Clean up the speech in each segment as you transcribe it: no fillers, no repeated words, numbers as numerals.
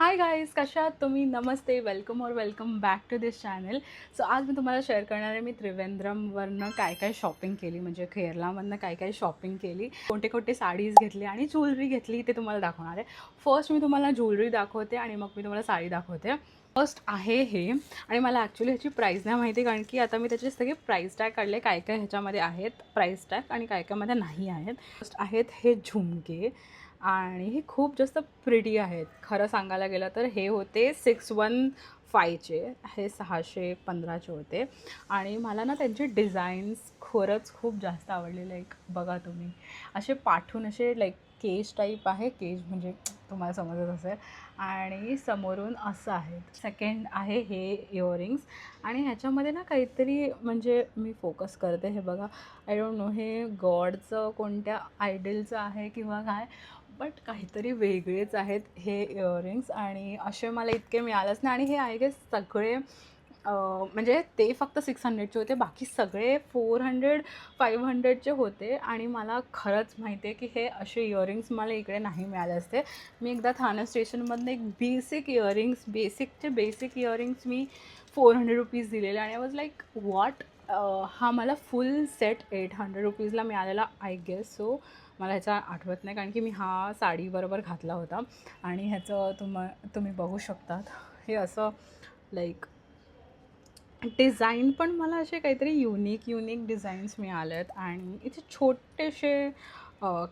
Hi guys, कशा आहात तुम्ही? नमस्ते, वेलकम और welcome back to this channel. So आज मी तुम्हाला शेअर करणार आहे मी त्रिवेंद्रमवरनं काय काय शॉपिंग केली, म्हणजे केरलामधनं काय काय शॉपिंग केली, कोणते कोणते साडीज घेतली आणि ज्वेलरी घेतली ते तुम्हाला दाखवणार आहे. फर्स्ट मी तुम्हाला ज्वेलरी दाखवते आणि मग मी तुम्हाला साडी दाखवते. फर्स्ट आहे हे, आणि मला ॲक्च्युली ह्याची प्राईस नाही माहिती, कारण की आता मी त्याचे सगळे प्राईस टॅग काढले, काय काय ह्याच्यामध्ये आहेत प्राईस टॅग आणि काय कायमध्ये नाही आहेत. फर्स्ट आहेत हे झुमके, आणि हे खूप जास्त प्रिटी आहेत. खरं सांगायला गेलं तर हे होते 615चे, हे 615चे होते. आणि मला ना त्यांचे डिझाईन्स खरंच खूप जास्त आवडले. लाईक बघा तुम्ही, असे पाठून असे लाईक केज टाईप आहे, केज म्हणजे तुम्हाला समजत असेल, आणि समोरून असं आहे. सेकंड आहे हे इयरिंग्स, आणि ह्याच्यामध्ये ना काहीतरी, म्हणजे मी फोकस करते, हे बघा, आय डोंट नो हे गॉडचं कोणत्या आयडलचं आहे किंवा काय, बट काहीतरी वेगळेच आहेत हे इयरिंग्स. आणि असे मला इतके मिळालेच नाही. आणि हे आहे की सगळे म्हणजे ते फक्त 600चे होते, बाकी सगळे 400-500चे होते. आणि मला खरंच माहिती आहे की हे असे इयरिंग्स मला इकडे नाही मिळाले असते. मी एकदा ठाणे स्टेशनमधनं एक बेसिक इयरिंग्स मी 400 रुपीज दिलेले, आणि आय वॉज लाईक वॉट. हा मला फुल सेट 800 रुपीजला मिळालेला आय गेस. सो मला ह्याचा आठवत नाही, कारण की मी हा साडीबरोबर घातला होता. आणि ह्याचं तुम्ही बघू शकतात, हे असं लाईक डिझाईन पण मला असे काहीतरी युनिक डिझाईन्स मिळाले आहेत. आणि इथे छोटेसे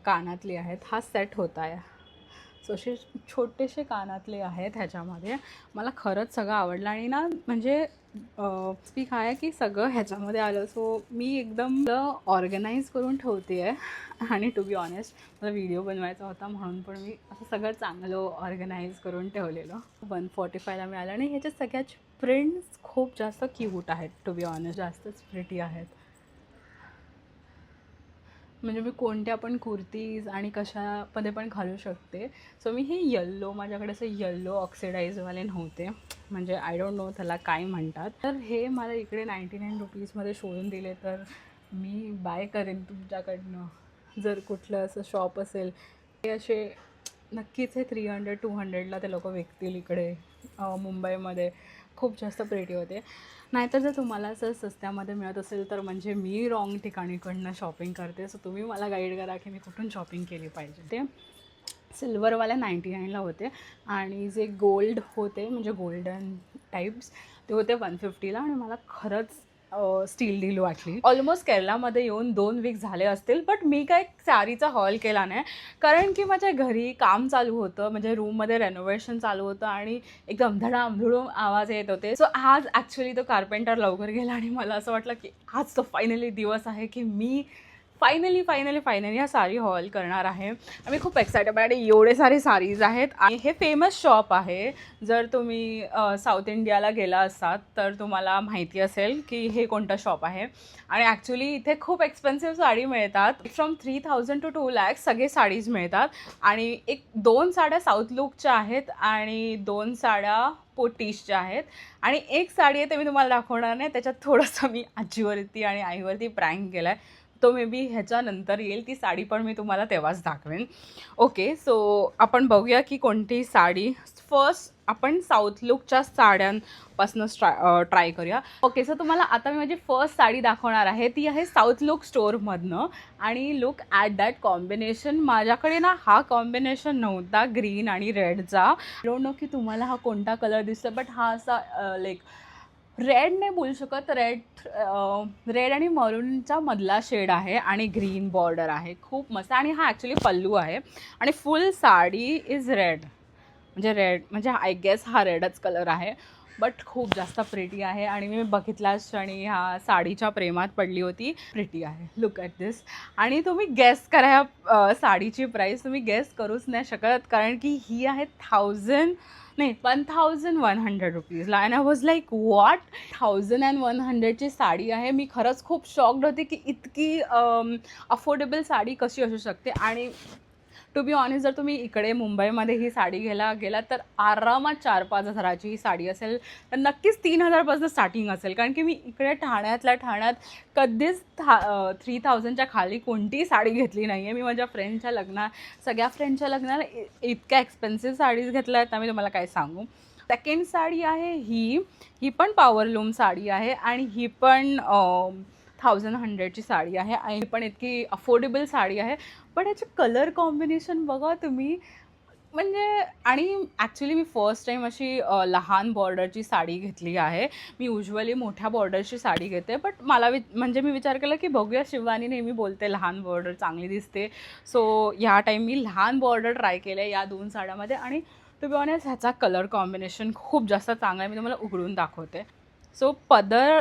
कानातले आहेत. हा सेट होता आहे, सो असे छोटेसे कानातले आहेत ह्याच्यामध्ये. मला खरंच सगळं आवडलं. आणि ना म्हणजे स्पीक आहे की सगळं ह्याच्यामध्ये आलं. सो मी एकदम ऑर्गनाईज करून ठेवते आहे. आणि टू बी ऑनेस्ट मला व्हिडिओ बनवायचा होता, म्हणून पण मी असं सगळं चांगलं ऑर्गनाईज करून ठेवलेलं. 145ला मिळालं. आणि ह्याच्या सगळ्याच प्रिंट्स खूप जास्त क्यूट आहेत, टू बी ऑनेस्ट जास्तच प्रिटी आहेत. म्हणजे मी कोणत्या पण कुर्तीज आणि कशामध्ये पण घालू शकते. सो मी हे येल्लो, माझ्याकडे असं येल्लो ऑक्सिडाईजवाले नव्हते, म्हणजे आय डोंट नो त्याला काय म्हणतात. तर हे मला इकडे 99 रुपीजमध्ये शोधून दिले, तर मी बाय करेन तुमच्याकडनं. जर कुठलं असं शॉप असेल, हे असे नक्कीच हे 300-200ला ते लोक विकतील इकडे मुंबईमध्ये. खूप जास्त प्रेटी होते. नाहीतर जर तुम्हाला असं स्वस्त्यामध्ये मिळत असेल तर म्हणजे मी रॉंग ठिकाणीकडनं शॉपिंग करते. सो तुम्ही मला गाईड करा की मी कुठून शॉपिंग केली पाहिजे. ते सिल्वरवाल्या 99ला होते, आणि जे गोल्ड होते म्हणजे गोल्डन टाईप्स ते होते 150ला. आणि मला खरंच स्टील डील वाटली. ऑलमोस्ट केरलामध्ये येऊन 2 वीक झाले असतील, बट मी काय साडीचा हॉल केला नाही, कारण की माझ्या घरी काम चालू होतं, म्हणजे रूममध्ये रेनोव्हेशन चालू होतं, आणि एकदम धडामधुडूम आवाज येत होते. सो आज ॲक्च्युली तो कार्पेंटर लवकर गेला, आणि मला असं वाटलं की आज तो फायनली दिवस आहे की मी फायनली हा साडी हॉल करणार आहे. मी खूप एक्सायटेड आहे. आणि एवढे सारे साडीज आहेत. आणि हे फेमस शॉप आहे. जर तुम्ही साऊथ इंडियाला गेला असाल तर तुम्हाला माहिती असेल की हे कोणतं शॉप आहे. आणि ॲक्च्युली इथे खूप एक्सपेन्सिव्ह साडी मिळतात. फ्रॉम 3000 to 2 lakhs सगळे साडीज मिळतात. आणि 2 साड्या साऊथ लुकच्या आहेत, आणि 2 साड्या पोटिशच्या आहेत, आणि एक साडी आहे ते मी तुम्हाला दाखवणार नाही. त्याच्यात थोडंसं मी आजीवरती आणि आईवरती प्रँक केला आहे. तो मे बी ह्याच्यानंतर येईल. ती साडी पण मी तुम्हाला तेव्हाच दाखवेन. ओके, सो आपण बघूया की कोणती साडी. फर्स्ट आपण साऊथ लुकच्या साड्यांपासूनच ट्राय करूया. ओके, सो तुम्हाला आता मी माझी फर्स्ट साडी दाखवणार आहे. ती आहे साऊथ लुक स्टोअरमधनं. आणि लुक ॲट दॅट कॉम्बिनेशन. माझ्याकडे ना हा कॉम्बिनेशन नव्हता ग्रीन आणि रेडचा. डोंट नो की तुम्हाला हा कोणता कलर दिसतो, बट हा असा लाईक रेड नाही बोलू शकत, रेड आणि मरूनचा मधला शेड आहे, आणि ग्रीन बॉर्डर आहे. खूप मस्त. आणि हा ॲक्च्युली पल्लू आहे, आणि फुल साडी इज रेड, म्हणजे आय गेस हा रेडच कलर आहे, बट खूप जास्त प्रिटी आहे. आणि मी बघितल्याच आणि ह्या साडीच्या प्रेमात पडली होती. प्रिटी आहे, लुक ॲट दिस. आणि तुम्ही गेस करा ह्या साडीची प्राईस. तुम्ही गेस करूच नाही शकत, कारण की ही आहे 1100 रुपीजला. And I was like what, 1100ची साडी आहे. मी खरंच खूप शॉक्ड होते की इतकी अफोर्डेबल साडी कशी असू शकते. आणि टू बी ऑनेस्ट जर तुम्ही इकडे मुंबईमध्ये ही साडी घ्यायला गेलात तर आरामात 4-5 हजाराची ही साडी असेल, तर नक्कीच 3,000पासून स्टार्टिंग असेल. कारण की मी इकडे ठाण्यात कधीच 3,000च्या खाली कोणतीही साडी घेतली नाही आहे. मी माझ्या फ्रेंडच्या सगळ्या फ्रेंडच्या लग्नाला इतक्या एक्सपेन्सिव्ह साडीज घेतल्या आहेत ना, मी तुम्हाला काय सांगू. सेकंड साडी आहे ही पण पॉवरलूम साडी आहे आणि ही पण 1,100ची साडी आहे आणि ही पण इतकी अफोर्डेबल साडी आहे. पण ह्याचे कलर कॉम्बिनेशन बघा तुम्ही, म्हणजे आणि ॲक्च्युली मी फर्स्ट टाईम अशी लहान बॉर्डरची साडी घेतली आहे. मी युजुअली मोठ्या बॉर्डरची साडी घेते, बट मला म्हणजे मी विचार केला की बघूया, शिवानी नेहमी बोलते लहान बॉर्डर चांगली दिसते. सो ह्या टाईम मी लहान बॉर्डर ट्राय केले या 2 साड्यामध्ये आणि टू बी ऑनेस्ट ह्याचा कलर कॉम्बिनेशन खूप जास्त चांगला आहे. मी तुम्हाला उघडून दाखवते. सो पदर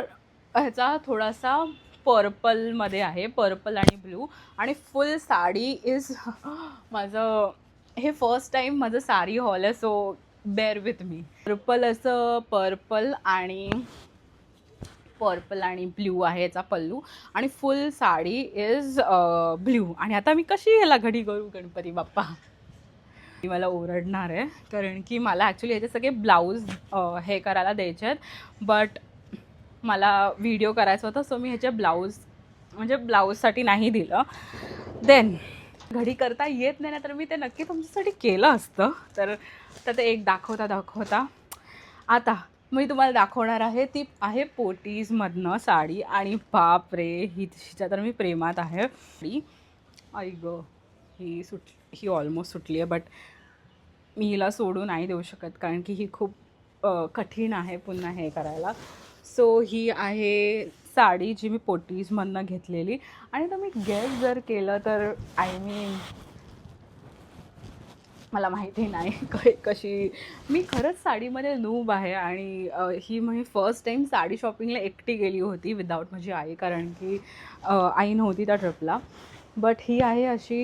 ह्याचा थोडासा पर्पलमध्ये आहे, पर्पल आणि ब्लू, आणि फुल साडी इज माझं हे फर्स्ट टाईम माझं साडी हॉल आहे, so bear with me. Purple आणि ब्ल्यू आहे याचा पल्लू आणि फुल साडी इज ब्ल्यू. आणि आता मी कशी ह्याला घडी करू गणपती बाप्पा, मला ओरडणार आहे कारण की मला ॲक्च्युली याचे सगळे ब्लाऊज हे करायला द्यायचे आहेत, बट मला व्हिडिओ करायचा होता, सो मी ह्याचे ब्लाऊजसाठी नाही दिलं. देन घडी करता येत नाही ना, तर मी ते नक्की तुमच्यासाठी केलं असतं. तर ते एक दाखवता आता मी तुम्हाला दाखवणार आहे. ती आहे पोटीजमधनं साडी आणि बाप रे, हिच्या तर मी प्रेमात आहे. आई गं, ही ऑलमोस्ट सुटली आहे, बट मी हिला सोडू नाही देऊ शकत कारण की ही खूप कठीण आहे पुन्हा हे करायला. सो ही आहे साडी जी मी पोटीजमधनं घेतलेली. आणि तुम्ही गेस जर केलं तर मला माहिती नाही कशी, मी खरंच साडीमध्ये नूब आहे. आणि ही मी फर्स्ट टाईम साडी शॉपिंगला एकटी गेली होती विदाऊट माझी आई, कारण की आई नव्हती त्या ट्रिपला. बट ही आहे अशी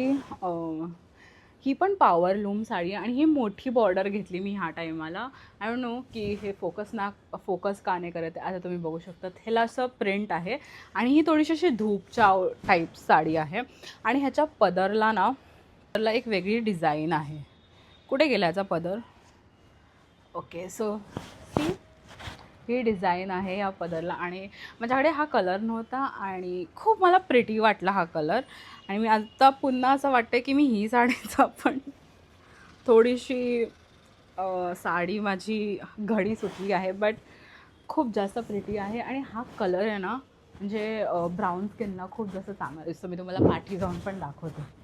ही पण पॉवरलूम साडी आणि ही मोठी बॉर्डर घेतली मी ह्या टाईमाला. आय डोंट नो की हे फोकस का नाही करत आहे. आता तुम्ही बघू शकता ह्याला असं प्रिंट आहे आणि ही थोडीशी अशी धूपच्या टाईप साडी आहे. आणि ह्याच्या पदरला एक वेगळी डिझाईन आहे. कुठे गेला याचा पदर? ओके, सो ही डिझाईन आहे या पदरला. आणि माझ्याकडे हा कलर नव्हता आणि खूप मला प्रिटी वाटला हा कलर. आणि मी आता पुन्हा असं वाटतं की मी ही साडीचा पण थोडीशी साडी माझी घडी सुटली आहे, बट खूप जास्त प्रिटी आहे. आणि हा कलर आहे ना, म्हणजे ब्राऊन स्किनला खूप जास्त चांगला दिसतो. मी तुम्हाला पाठी जाऊन पण दाखवते.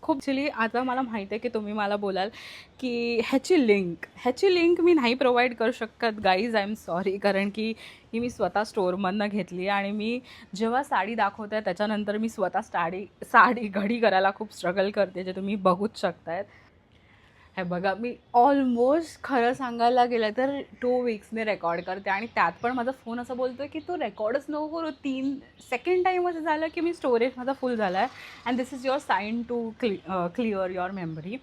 खूप ॲक्च्युली आता मला माहिती आहे की तुम्ही मला बोलाल की ह्याची लिंक मी नाही प्रोव्हाइड करू शकत गाईज, आय एम सॉरी. कारण की ही मी स्वतः स्टोअरमधनं घेतली आणि मी जेव्हा साडी दाखवते त्याच्यानंतर मी स्वतः साडी घडी करायला खूप स्ट्रगल करते, जे तुम्ही बघूच शकतायत. हे बघा, मी ऑलमोस्ट खरं सांगायला गेलं तर 2 वीक्सने रेकॉर्ड करते आणि त्यात पण माझा फोन असं बोलतो आहे की तू रेकॉर्डच नको करू. सेकंड टाईम असं झालं की मी स्टोरेज माझा फुल झाला आहे and this is your sign to clear your memory.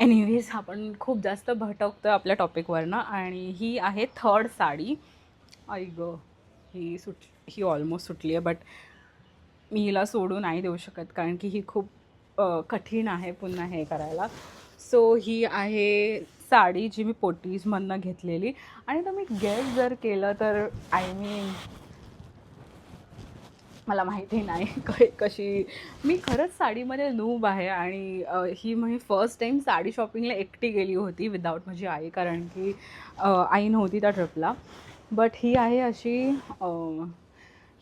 Anyways, आपण खूप जास्त भटकतो आहे आपल्या टॉपिकवरनं. आणि ही आहे थर्ड साडी. आई गं, ही ऑलमोस्ट सुटली आहे, बट मी हिला सोडू नाही देऊ शकत कारण की ही खूप कठीण आहे पुन्हा हे करायला. सो ही आहे साडी जी मी पोटीजमधनं घेतलेली. आणि तुम्ही गेस जर केलं तर मला माहिती नाही कशी, मी खरंच साडीमध्ये नूब आहे. आणि ही मी फर्स्ट टाईम साडी शॉपिंगला एकटी गेली होती विदाऊट माझी आई, कारण की आई नव्हती त्या ट्रिपला. बट ही आहे अशी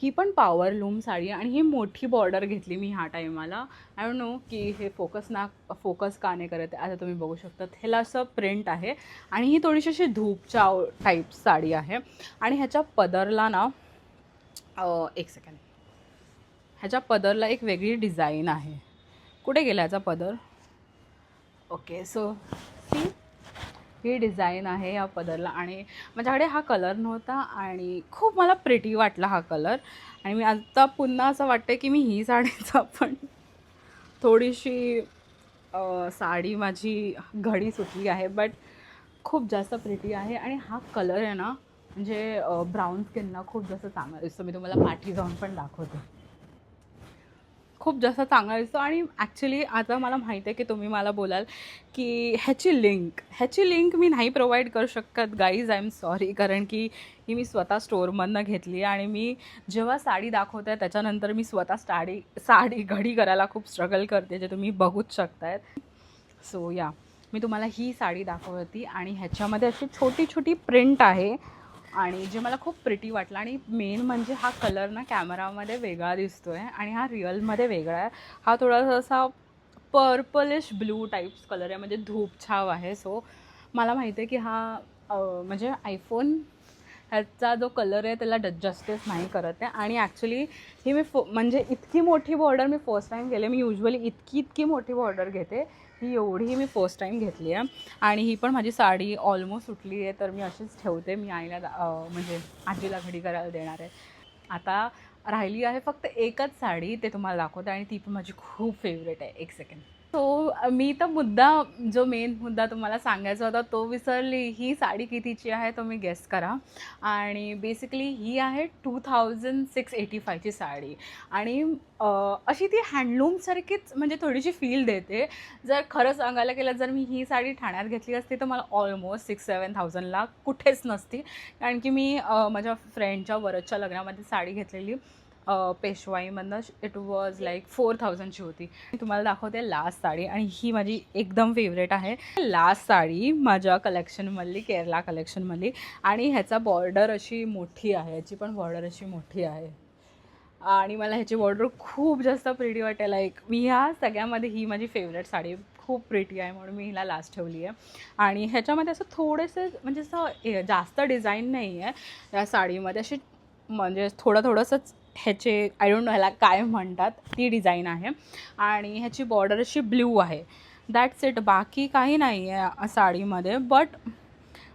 ही पण पॉवरलूम साडी आणि ही मोठी बॉर्डर घेतली मी ह्या टाईमाला. आय डोंट नो की हे फोकस का नाही करत आहे. आता तुम्ही बघू शकता ह्याला असं प्रिंट आहे आणि ही थोडीशी अशी धूपच्या टाईप साडी आहे. आणि ह्याच्या पदरला एक सेकंड, ह्याच्या पदरला एक वेगळी डिझाईन आहे. कुठे गेला याचा पदर? ओके, सो ही डिझाईन आहे या पदरला. आणि माझ्याकडे हा कलर नव्हता आणि खूप मला प्रिटी वाटला हा कलर. आणि मी आता पुन्हा असं वाटतं की मी ही साडीचा पण थोडीशी साडी माझी घडी सुटली आहे, बट खूप जास्त प्रिटी आहे. आणि हा कलर आहे ना, म्हणजे ब्राऊन स्किनला खूप जास्त चांगला दिसतो. मी तुम्हाला पाठी जाऊन पण दाखवते. खूप जास्त चांगला दिसतो. आणि ॲक्च्युली आता मला माहिती आहे की तुम्ही मला बोलाल की ह्याची लिंक मी नाही प्रोव्हाइड करू शकत गाईज, आय एम सॉरी. कारण की ही मी स्वतः स्टोअरमधनं घेतली आणि मी जेव्हा साडी दाखवत आहे त्याच्यानंतर मी स्वतः साडी घडी करायला खूप स्ट्रगल करते, जे तुम्ही बघूच शकतायत. सो या, मी तुम्हाला ही साडी दाखवती आणि ह्याच्यामध्ये अशी छोटी छोटी प्रिंट आहे आणि जे मला खूप प्रिटी वाटलं. आणि मेन म्हणजे हा कलर ना कॅमेरामध्ये वेगळा दिसतो आहे आणि हा रिअलमध्ये वेगळा आहे. हा थोडासा असा पर्पलिश ब्लू टाईप्स कलर आहे, म्हणजे धूपछाव आहे. सो मला माहिती आहे की हा म्हणजे आयफोन ह्याचा जो कलर आहे त्याला जस्टिस नाही करत आहे. आणि ॲक्च्युली ही मी म्हणजे इतकी मोठी बॉर्डर मी फर्स्ट टाईम केले. मी युजली इतकी मोठी बॉर्डर घेते, ही एवढी मी फर्स्ट टाईम घेतली आहे. आणि ही पण माझी साडी ऑलमोस्ट सुटली आहे, तर मी अशीच ठेवते. मी आईला म्हणजे आजीला घडी करायला देणार आहे. आता राहिली आहे फक्त एकच साडी, ते तुम्हाला दाखवते आणि ती पण माझी खूप फेवरेट आहे. एक सेकंड. सो मी तर जो मेन मुद्दा तुम्हाला सांगायचा होता तो विसरली. ही साडी कितीची आहे तुम्ही गेस करा. आणि बेसिकली ही आहे 2685ची साडी. आणि अशी ती हँडलूमसारखीच म्हणजे थोडीशी फील देते. जर खरं सांगायला गेलं, जर मी ही साडी ठाण्यात घेतली असती तर मला ऑलमोस्ट 6-7,000ला कुठेच नसती. कारण की मी माझ्या फ्रेंडच्या वरच्या लग्नामध्ये साडी घेतलेली पेशवाईमधनं. इट वॉज लाईक 4,000ची होती. मी तुम्हाला दाखवते लास्ट साडी आणि ही माझी एकदम फेवरेट आहे. लास्ट साडी माझ्या कलेक्शनमधली, केरला कलेक्शनमधली. आणि ह्याचा बॉर्डर अशी मोठी आहे, ह्याची पण बॉर्डर अशी मोठी आहे आणि मला ह्याची बॉर्डर खूप जास्त प्रिटी वाटते. लाईक मी ह्या सगळ्यामध्ये ही माझी फेवरेट साडी खूप प्रिटी आहे म्हणून मी हिला लास्ट ठेवली आहे. आणि ह्याच्यामध्ये असं थोडेसे म्हणजे असं जास्त डिझाईन नाही आहे या साडीमध्ये. अशी म्हणजे थोडंसंच ह्याचे आय डोंट नो ह्याला काय म्हणतात, ती डिझाईन आहे. आणि ह्याची बॉर्डर अशी ब्ल्यू आहे. That's it. बाकी काही नाही आहे साडीमध्ये. बट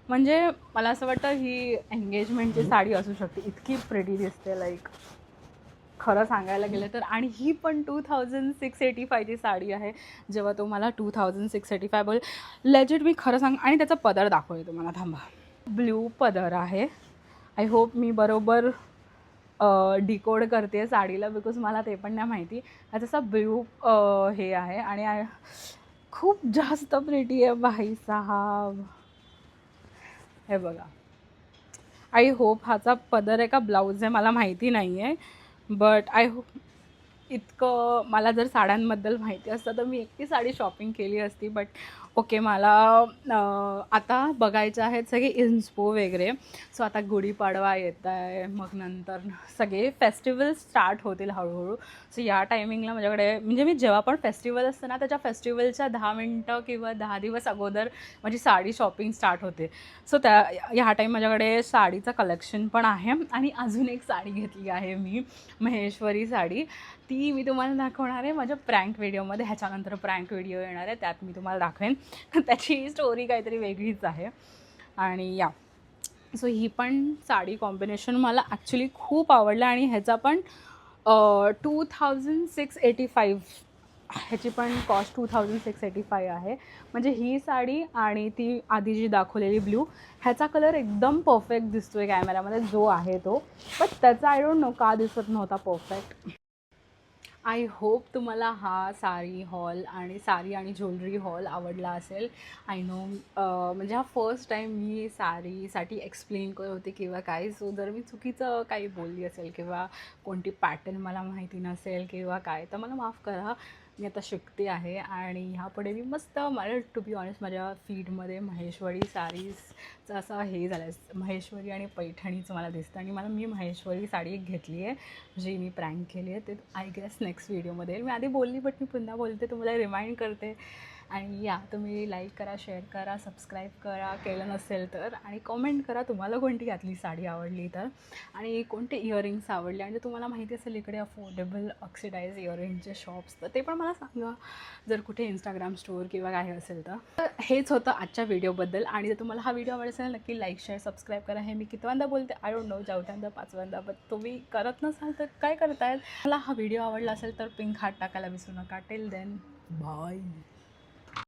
म्हणजे मला असं वाटतं ही एंगेजमेंटची साडी असू शकते, इतकी प्रिटी दिसते लाईक खरं सांगायला गेलं तर. आणि ही पण 2685ची साडी आहे. जेव्हा तुम्हाला 2685 बोल लेजिट मी खरं सांग. आणि त्याचा पदर दाखवते तुम्हाला, थांबा. ब्ल्यू पदर आहे. आय होप मी बरोबर डिकोड करते साडीला, बिकॉज मला ते पण नाही माहिती. हा जसा ब्ल्यू हे आहे आणि खूप जास्त प्रिटी आहे भाई साहब. हे बघा. आय होप ह्याचा पदर आहे का ब्लाऊज आहे मला माहिती नाही आहे. बट आय होप इतकं मला जर साड्यांबद्दल माहिती असतं तर मी एकटी साडी शॉपिंग केली असती. बट ओके, मला आता बघायचं आहेत सगळे इन्स्पो वगैरे. सो आता गुढीपाडवा येत आहे, मग नंतर सगळे फेस्टिवल स्टार्ट होतील हळूहळू. सो या टायमिंगला माझ्याकडे म्हणजे मी जेव्हा पण फेस्टिवल असतं ना त्याच्या फेस्टिवलच्या 10 मिनटं किंवा 10 दिवस अगोदर माझी साडी शॉपिंग स्टार्ट होते. सो ह्या टाईम माझ्याकडे साडीचं कलेक्शन पण आहे. आणि अजून एक साडी घेतली आहे मी, महेश्वरी साडी. ती मी तुम्हाला दाखवणार आहे माझ्या प्रँक व्हिडिओमध्ये. ह्याच्यानंतर प्रँक व्हिडिओ येणार आहे, त्यात मी तुम्हाला दाखवेन. त्याची स्टोरी काहीतरी वेगळीच आहे. आणि या, सो ही पण साडी कॉम्बिनेशन मला ॲक्च्युली खूप आवडलं. आणि ह्याचा पण 2685, ह्याची पण कॉस्ट 2685 आहे. म्हणजे ही साडी आणि ती आधी जी दाखवलेली ब्ल्यू, ह्याचा कलर एकदम परफेक्ट दिसतो आहे कॅमेरामध्ये जो आहे तो. बट त्याचा आय डोंट नो का दिसत नव्हता परफेक्ट. आय होप तुम्हाला हा साडी आणि ज्वेलरी हॉल आवडला असेल. आय नो म्हणजे हा फर्स्ट टाईम मी साडीसाठी एक्सप्लेन करत होते किंवा काय. सो जर मी चुकीचं काही बोलली असेल किंवा कोणती पॅटर्न मला माहिती नसेल किंवा काय, तर मला माफ करा. मी आता शिकते आहे. आणि ह्यापुढे मी मस्त, मला टू बी ऑनेस्ट माझ्या फीडमध्ये महेश्वरी साडीजचं असं हे झालं आहे, महेश्वरी आणि पैठणीचं मला दिसतं. आणि मी महेश्वरी साडी एक घेतली आहे जी मी प्रँक केली आहे. ते आय गेस नेक्स्ट व्हिडिओमध्ये मी आधी बोलली, बट मी पुन्हा बोलते, तुम्हाला रिमाइंड करते. आणि या, तुम्ही लाईक करा, शेअर करा, सबस्क्राईब करा केलं नसेल तर. आणि कॉमेंट करा तुम्हाला कोणती यातली साडी आवडली तर, आणि कोणते इयरिंग्स आवडले. आणि तुम्हाला माहिती असेल इकडे अफोर्डेबल ऑक्सिडाइज इयरिंगचे शॉप्स, तर ते पण मला सांगा, जर कुठे इंस्टाग्राम स्टोअर किंवा काय असेल तर. हेच होतं आजच्या व्हिडिओबद्दल. आणि जर तुम्हाला हा व्हिडिओ आवडला असेल नक्की लाईक, शेअर, सबस्क्राईब करा. हे मी कितव्यांदा बोलते आय डोंट नो, 4थ्यांदा 5व्यांदा, बट तुम्ही करत नसाल तर काय करतायत. मला हा व्हिडिओ आवडला असेल तर पिंक हार्ट टाकायला विसरू नका. Till then, bye.